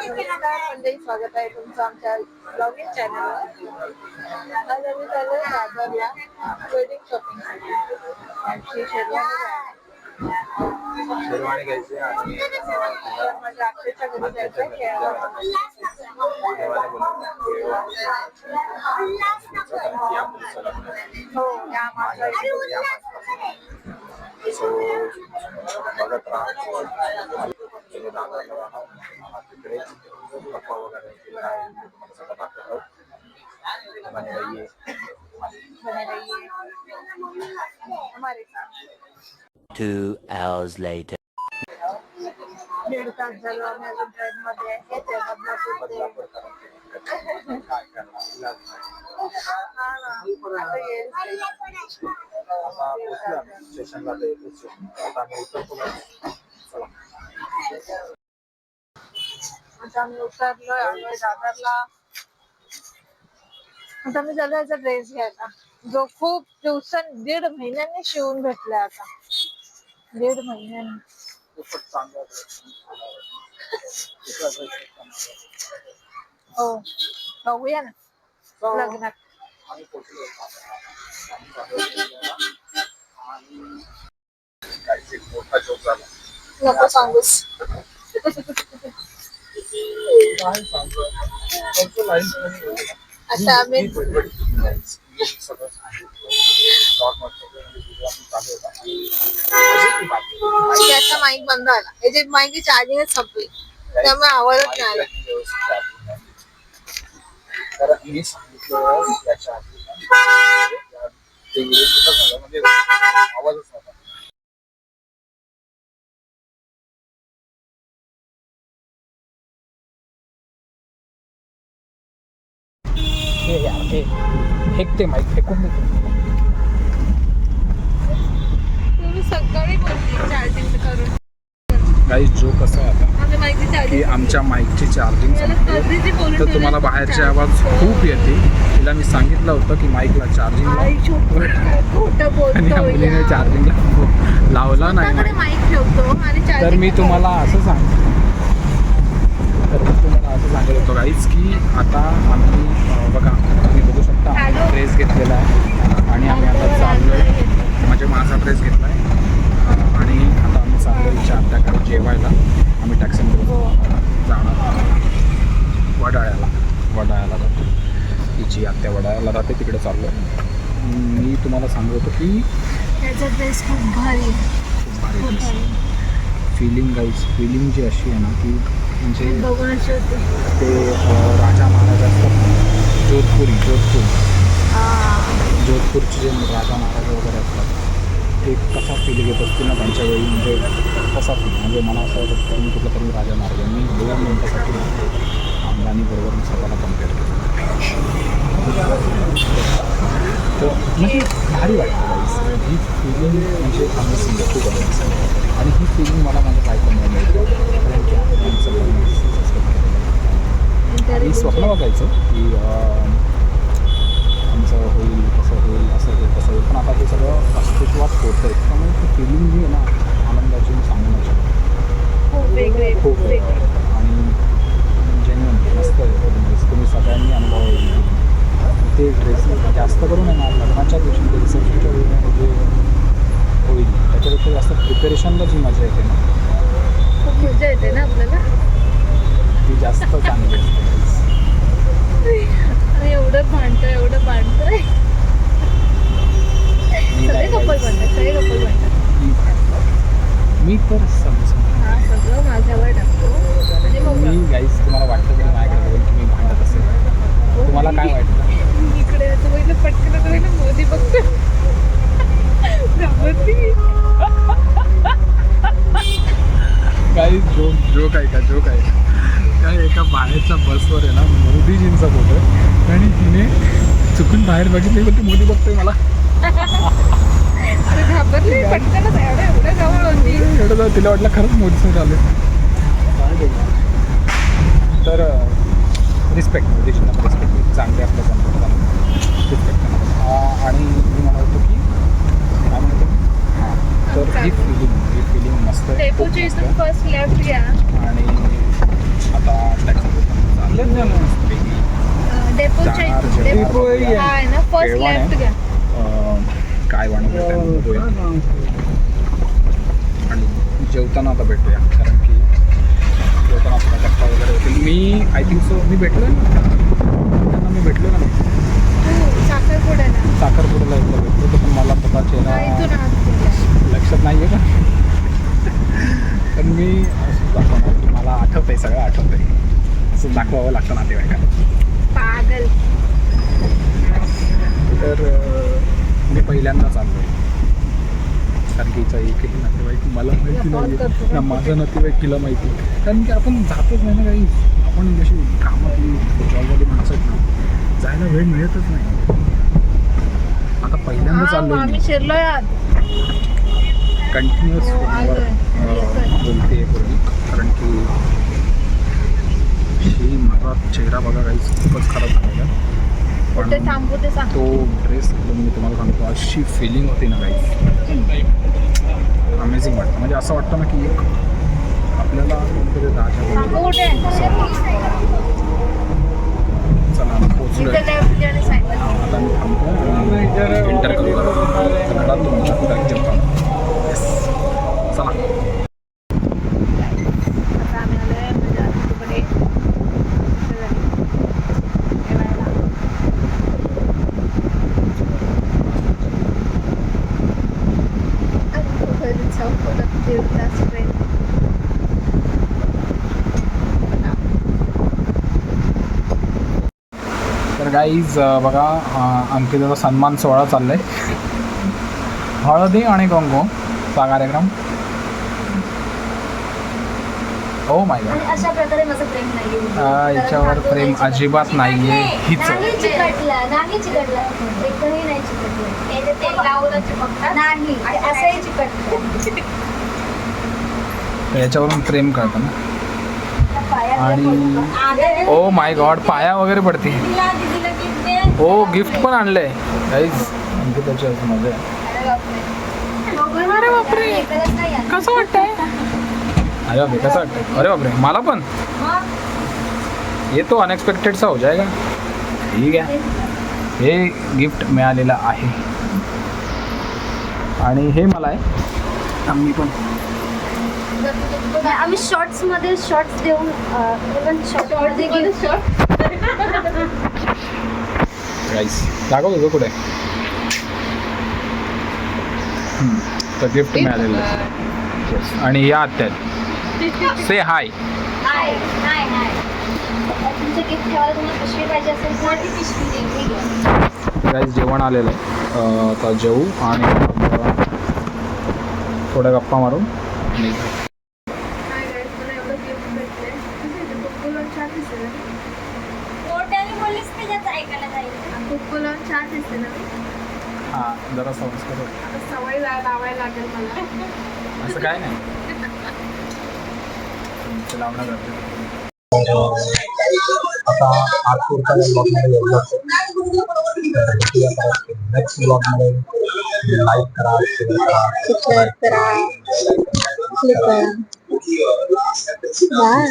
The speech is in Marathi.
मंडळी, स्वागत आहे तुमचं आमच्या ब्लॉगिंग चॅनलवर. आज आम्ही चाललोय दादरला वेडिंग शॉपिंगसाठी. आमची शेरवानी घ्यायची आणि माझ्या आत्याच्या घरी जायचं हो या माझा सो बघत राहा तिकडे गप्पा वगैरे सगळं दाखवतो बने रहिए हमारे साथ. 2 hours later. 1.5 तास झालो आम्ही अजून ट्रेन मध्ये आहे. ते बदलापूर ते काय करणार हा ना आता येईल आता पोहोचलो आम्ही स्टेशनला ते आता आम्ही उतरतो चला आता आम्ही उतरलोय आलोय दादरला. आता मी चालू याचा ड्रेस घ्यायचा जो खूप दीड महिन्यांनी शिवून भेटलाय. आता 1.5 महिन्यांनी खूपच चांगला हो बघूया ना लग्नात. आम्ही पोहोचलो आणि एक मोठा जोक झाला. नको सांगूस. आता आम्ही त्याचा माईक बंद आला. याची माईकची चार्जिंगच संपली त्यामुळे आवाजच नाही आला. तर मी सांगितलं याच्या म्हणजे आवाजच नव्हता. फेकते माईक फेकून देतो. तुम्ही सकाळी बोलली चार्जिंग करून. काही जो कसं आहे आता की आमच्या माईकची चार्जिंग संपली तर तुम्हाला बाहेरचे आवाज खूप येते. तिला मी सांगितलं होतं की माईकला चार्जिंग आणि मुलीने चार्जिंगला लावला नाही तर मी तुम्हाला असं सांगतो सांगत होतो गाईज की आता आम्ही बघा तुम्ही बघू शकता आम्ही ड्रेस घेतलेला आहे आणि आम्ही आता चाललो आहे. म्हणजे माझा ड्रेस घेतला आहे आणि आता आम्ही चाललो इच्छा आत्याकडे जेवायला. आम्ही टॅक्सीमध्ये जाणार वडाळ्याला जातो. तिची आत्या वडाळ्याला राहते तिकडे चाललो आहे. मी तुम्हाला सांगत होतो की त्याचा ड्रेस खूप भारी फिलिंग फिलिंग जी अशी आहे ना की म्हणजे बघून ते राजा महाराजा असतात जोधपूरचे जे राजा महाराजा वगैरे असतात ते कसा फील घेत असतील ना त्यांच्या वेळी. म्हणजे कसा फील म्हणजे मला असं वाटतं की मी कुठला तरी राजा महाराजा मी 2 मिनिटासाठी अंबानीबरोबर मी स्वतःला कम्पेअर केलं तर म्हणजे भारी वाटतं. ही फिलिंग म्हणजे अमेझिंग खूप अमेझिंग आणि ही फिलिंग मला माझ्या बायकोमुळे मिळते कारण की आमचं आणि स्वप्न बघायचं की आमचं होईल कसं होईल असं होईल तसं होईल पण आता हे सगळं अस्तित्वात होतं आहे. त्यामुळे ती फिलिंग जी आहे ना आनंदाची मी सांगू नाही शकतो. खूप आणि जेन्युइन मस्त आहे. तुम्ही सगळ्यांनी अनुभव ते ड्रेस जास्त करून आहे ना लग्नाच्या दिवशी ते रिसेप्शनच्या वेळी जे होईल त्याच्यापेक्षा जास्त प्रिपरेशनला जी मजा येते ना खूप मजा येते ना आपल्याला ती जास्त चांगली असते. एवढं भांडतोय सगळे कपल म्हणतात मी तर सगळं माझ्यावर टाकतो. मी गाईस तुम्हाला वाटतं तरी माझ्याकडे बघून की मी भांडत असेल तुम्हाला काय वाटतं? इकडे पटकन मोदी बघतो काही जोक आहे काय एका बाहेरच्या बसवर आहे ना मोदीजींचा फोटो आहे आणि तिने चुकून बाहेर बघितले पण ती मोदी बघतोय मला. घाबरली पटकनच एवढ्या जवळ होती. एवढं जाऊ तिला वाटलं खरंच मोदीच आले. तर रिस्पेक्ट मोदीजींना रिस्पेक्ट चांगले आपल्या जनतेला रिस्पेक्ट करणार. आणि मी म्हणत होतो की काय म्हणतो हां तर ही फिलिंग मस्त आहे. फर्स्ट लेफ्ट घ्या आणि आता आहे ना फर्स्ट केळवण आहे. लेफ्ट घ्या. काय बनवलं ते बघूया. आणि जेवताना आता भेटूया कारण की जेवताना आपला गप्पा वगैरे होतील. मी आय थिंक सो मी भेटलो ना त्यांना, मी भेटलो ना तू साखरपुड्याला साखरपुड्याला एकदा भेटलो होतो, पण मला पता चेहरा इथून आत गेला. लक्षात नाही आहे का. पण मी असं दाखवणार की मला आठवतं आहे, सगळं आठवतं आहे, असं दाखवावं लागतं नातेवाईकांना. पागल. तर मी पहिल्यांदा चाललो आहे कारण की हिचा एकही नातेवाईक मला माहिती नाही ना, माझा नातेवाईक तिला माहिती आहे. कारण की आपण जातच नाही ना काही, आपण जशी कामातली जॉबवाली माणसं आहेत ना, जायला वेळ मिळतच नाही. आता पहिल्यांदा चाललो आहे आम्ही शिरलोय आत. कंटिन्युअस फोनवर बोलते पूर्वी कारण की ही माझा चेहरा बघा काही खूपच खराब झालेला. कुठे थांबू ते सांग. तो ड्रेस मी तुम्हाला सांगतो, अशी फिलिंग होती ना काही अमेझिंग वाटतं. म्हणजे असं वाटतं ना की एक आपल्याला कोणतरी राजा थांबू कुठे? चला आम्ही पोहोचलो. इथं left घ्या आणि side ला. आता मी थांबतो एंटर करू कन्नडात तुमच्या पुढे जेवतो. येस चला. आता आम्ही आलोय माझ्या आजीकडे जेवायला. घरी जाऊ परत तीर्थास ट्रेन. तर गाईज बघा अंकिताचा सन्मान सोहळा चाललाय. हळदी आणि कुंकूचा कार्यक्रम. Oh my God. अशा प्रकारे माझं प्रेम नाहीये. याच्यावर प्रेम अजिबात नाहीये हीच. नाही चिकटला एकही नाही चिकटलं. तेल लावलं चिपकतात. नाही असंही चिकटलं. याच्यावरून प्रेम करतं ना. पायात आणि ओ माय गॉड पाया वगैरे पडते. दिदीला गिफ्ट दे. हो गिफ्ट पण आणलंय गाईज अंकिताची आज मजा आहे. अरे बापरे एकच नाही आहे. कसं वाटतंय? अरे बापरे कसं वाटतंय? अरे बापरे मला पण ये तो अनएक्सपेक्टेडचा हो जाएगा. ठीक आहे, हे गिफ्ट मिळालेलं आहे आणि हे मला आहे. आम्ही पण आम्ही शॉर्ट्स मध्ये शॉर्ट्स देऊन इव्हन शॉर्ट राईस दाखव तुझं कुठे. तर गिफ्ट मिळालेलं आहे. Yes. आणि या आत्या से हाय. नाही नाही नाही तुमचं गिफ्ट ठेवायला तुम्हाला पिशवी पाहिजे असेल तर ती पिशवी देईल. गाईस जेवण आलेलं आहे. आता जेवू आणि थोड्या गप्पा मारून निघू. मोठ्याने बोललीस की त्याचं ऐकायला जाईल. छान दिसते ना. हां जरा संस्कार होते. आता सवय लावायला लागेल मला. असं काय नाही तुमचं लावणं गरजेचं. आता आजपूरच्या ब्लॉगमध्ये येऊ शकतो. नेक्स्ट ब्लॉगमध्ये लाईक करा, शेअर करा, सबस्क्राईब करा, क्लिक करा. बाय.